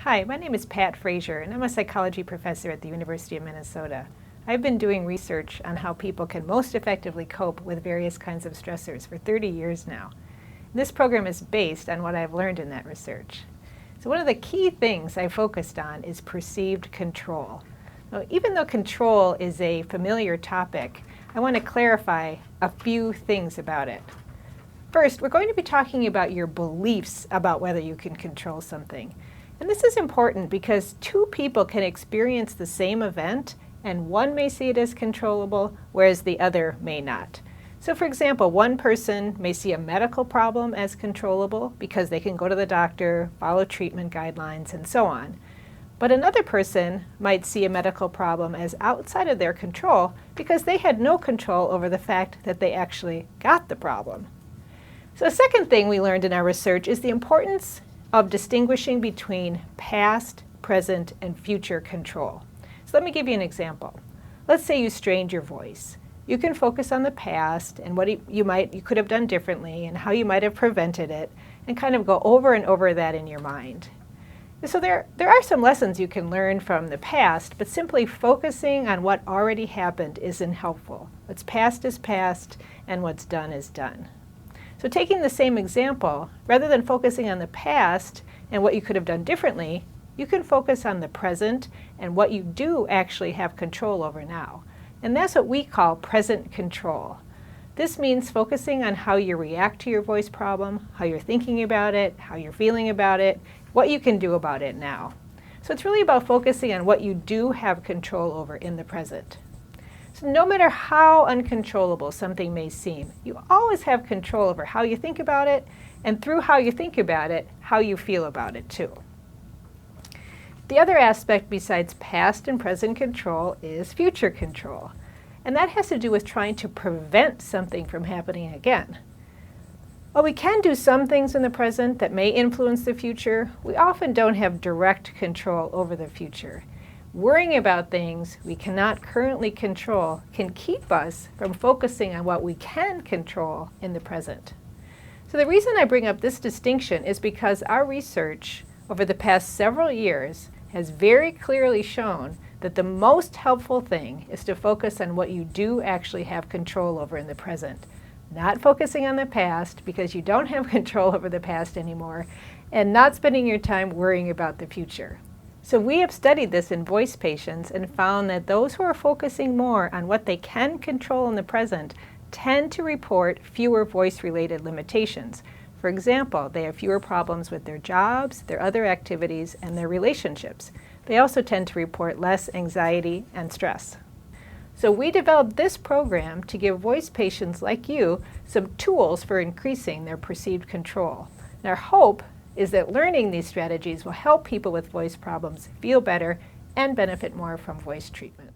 Hi, my name is Pat Frazier, and I'm a psychology professor at the University of Minnesota. I've been doing research on how people can most effectively cope with various kinds of stressors for 30 years now. This program is based on what I've learned in that research. So one of the key things I focused on is perceived control. Now, even though control is a familiar topic, I want to clarify a few things about it. First, we're going to be talking about your beliefs about whether you can control something. And this is important because two people can experience the same event and one may see it as controllable, whereas the other may not. So for example, one person may see a medical problem as controllable because they can go to the doctor, follow treatment guidelines, and so on. But another person might see a medical problem as outside of their control because they had no control over the fact that they actually got the problem. So the second thing we learned in our research is the importance of distinguishing between past, present, and future control. So let me give you an example. Let's say you strained your voice. You can focus on the past and what you could have done differently and how you might have prevented it, and kind of go over and over that in your mind. So there are some lessons you can learn from the past, but simply focusing on what already happened isn't helpful. What's past is past, and what's done is done. So taking the same example, rather than focusing on the past and what you could have done differently, you can focus on the present and what you do actually have control over now. And that's what we call present control. This means focusing on how you react to your voice problem, how you're thinking about it, how you're feeling about it, what you can do about it now. So it's really about focusing on what you do have control over in the present. So no matter how uncontrollable something may seem, you always have control over how you think about it, and through how you think about it, how you feel about it too. The other aspect besides past and present control is future control. And that has to do with trying to prevent something from happening again. While we can do some things in the present that may influence the future, we often don't have direct control over the future. Worrying about things we cannot currently control can keep us from focusing on what we can control in the present. So the reason I bring up this distinction is because our research over the past several years has very clearly shown that the most helpful thing is to focus on what you do actually have control over in the present. Not focusing on the past because you don't have control over the past anymore, and not spending your time worrying about the future. So we have studied this in voice patients and found that those who are focusing more on what they can control in the present tend to report fewer voice-related limitations. For example, they have fewer problems with their jobs, their other activities, and their relationships. They also tend to report less anxiety and stress. So we developed this program to give voice patients like you some tools for increasing their perceived control. And our hope is that learning these strategies will help people with voice problems feel better and benefit more from voice treatment.